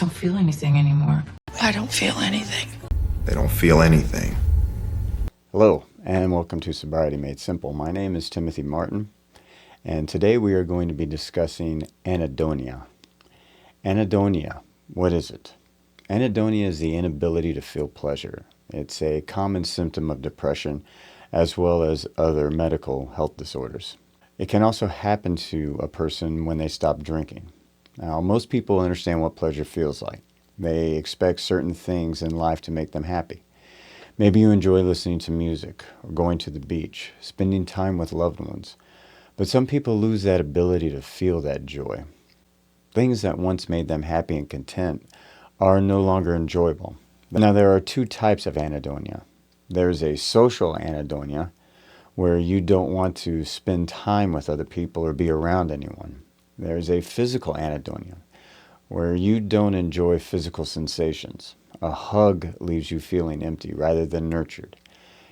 don't feel anything anymore. I don't feel anything. They don't feel anything. Hello, and welcome to Sobriety Made Simple. My name is Timothy Martin, and today we are going to be discussing anhedonia. Anhedonia, what is it? Anhedonia is the inability to feel pleasure. It's a common symptom of depression as well as other medical health disorders. It can also happen to a person when they stop drinking. Now, most people understand what pleasure feels like. They expect certain things in life to make them happy. Maybe you enjoy listening to music or going to the beach, spending time with loved ones. But some people lose that ability to feel that joy. Things that once made them happy and content are no longer enjoyable. Now, there are two types of anhedonia. There's a social anhedonia, where you don't want to spend time with other people or be around anyone. There's a physical anhedonia, where you don't enjoy physical sensations. A hug leaves you feeling empty rather than nurtured.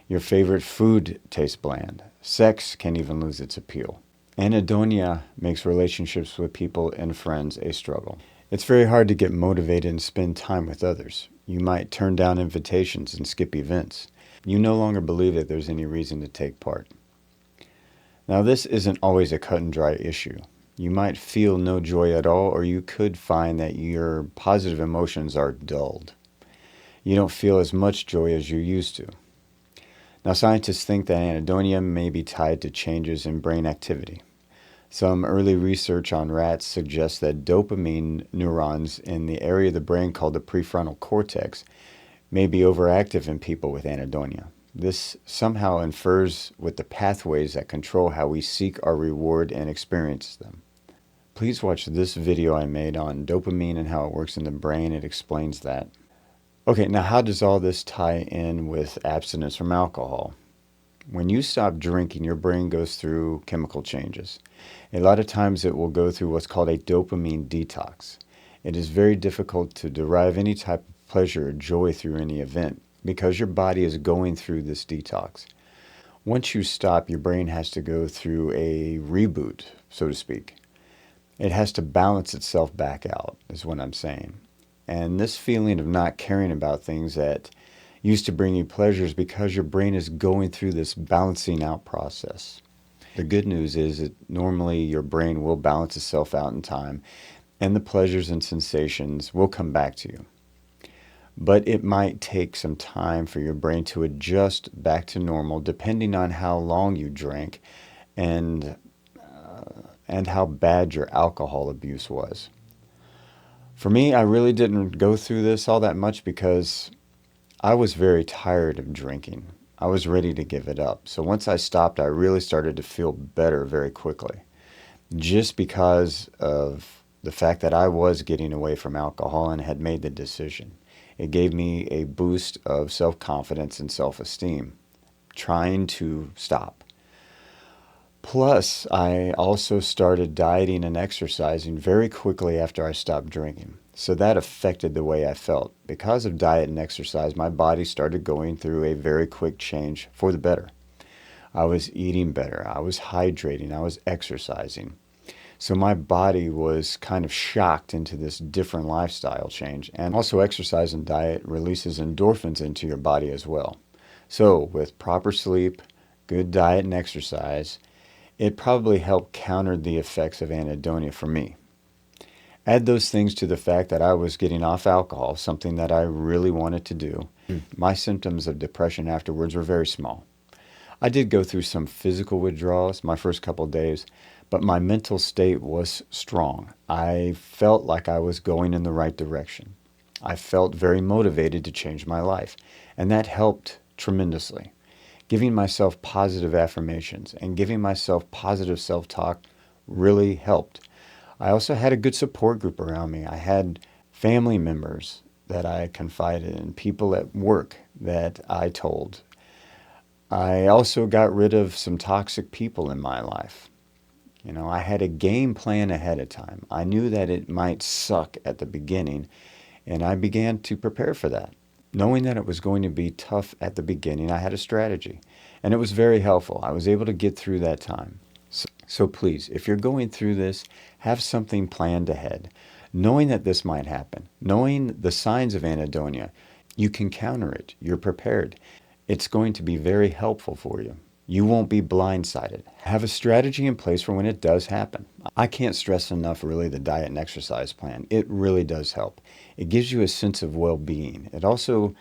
Your favorite food tastes bland. Sex can even lose its appeal. Anhedonia makes relationships with people and friends a struggle. It's very hard to get motivated and spend time with others. You might turn down invitations and skip events. You no longer believe that there's any reason to take part. Now, this isn't always a cut and dry issue. You might feel no joy at all, or you could find that your positive emotions are dulled. You don't feel as much joy as you used to. Now, scientists think that anhedonia may be tied to changes in brain activity. Some early research on rats suggests that dopamine neurons in the area of the brain called the prefrontal cortex may be overactive in people with anhedonia. This somehow infers with the pathways that control how we seek our reward and experience them. Please watch this video I made on dopamine and how it works in the brain. It explains that. Okay, now how does all this tie in with abstinence from alcohol? When you stop drinking, your brain goes through chemical changes. A lot of times it will go through what's called a dopamine detox. It is very difficult to derive any type of pleasure or joy through any event because your body is going through this detox. Once you stop, your brain has to go through a reboot, so to speak. It has to balance itself back out, is what I'm saying. And this feeling of not caring about things that used to bring you pleasure is because your brain is going through this balancing out process. The good news is that normally your brain will balance itself out in time, and the pleasures and sensations will come back to you. But it might take some time for your brain to adjust back to normal, depending on how long you drank and how bad your alcohol abuse was. For me, I really didn't go through this all that much because I was very tired of drinking. I was ready to give it up. So once I stopped, I really started to feel better very quickly, just because of the fact that I was getting away from alcohol and had made the decision. It gave me a boost of self-confidence and self-esteem, trying to stop. Plus, I also started dieting and exercising very quickly after I stopped drinking. So that affected the way I felt. Because of diet and exercise, my body started going through a very quick change for the better. I was eating better. I was hydrating. I was exercising. So my body was kind of shocked into this different lifestyle change. And also exercise and diet releases endorphins into your body as well. So with proper sleep, good diet and exercise, it probably helped counter the effects of anhedonia for me. Add those things to the fact that I was getting off alcohol, something that I really wanted to do. My symptoms of depression afterwards were very small. I did go through some physical withdrawals my first couple of days, but my mental state was strong. I felt like I was going in the right direction. I felt very motivated to change my life, and that helped tremendously. Giving myself positive affirmations and giving myself positive self-talk really helped. I also had a good support group around me. I had family members that I confided in, people at work that I told. I also got rid of some toxic people in my life. I had a game plan ahead of time. I knew that it might suck at the beginning, and I began to prepare for that. Knowing that it was going to be tough at the beginning, I had a strategy, and it was very helpful. I was able to get through that time. So please, if you're going through this, have something planned ahead. Knowing that this might happen, knowing the signs of anhedonia, you can counter it. You're prepared. It's going to be very helpful for you. You won't be blindsided. Have a strategy in place for when it does happen. I can't stress enough really the diet and exercise plan. It really does help. It gives you a sense of well-being. It also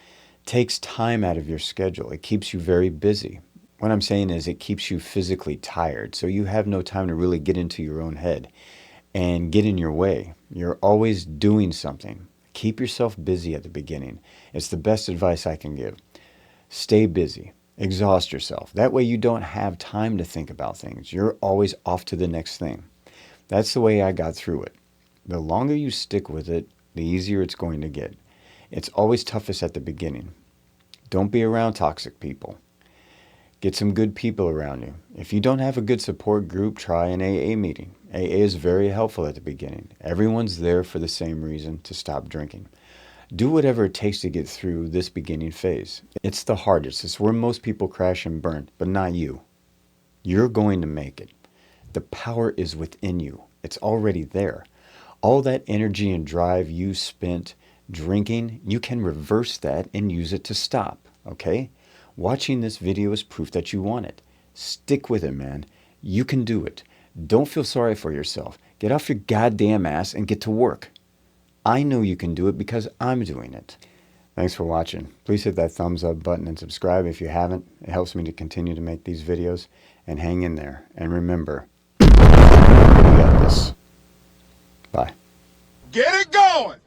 takes time out of your schedule. It keeps you very busy. What I'm saying is it keeps you physically tired, so you have no time to really get into your own head and get in your way. You're always doing something. Keep yourself busy at the beginning. It's the best advice I can give. Stay busy. Exhaust yourself. That way you don't have time to think about things. You're always off to the next thing. That's the way I got through it. The longer you stick with it, the easier it's going to get. It's always toughest at the beginning. Don't be around toxic people. Get some good people around you. If you don't have a good support group, try an AA meeting. AA is very helpful at the beginning. Everyone's there for the same reason, to stop drinking. Do whatever it takes to get through this beginning phase. It's the hardest. It's where most people crash and burn, but not you. You're going to make it. The power is within you. It's already there. All that energy and drive you spent drinking, you can reverse that and use it to stop, okay? Watching this video is proof that you want it. Stick with it, man. You can do it. Don't feel sorry for yourself. Get off your goddamn ass and get to work. I know you can do it because I'm doing it. Thanks for watching. Please hit that thumbs up button and subscribe if you haven't. It helps me to continue to make these videos. And hang in there. And remember, you got this. Bye. Get it going!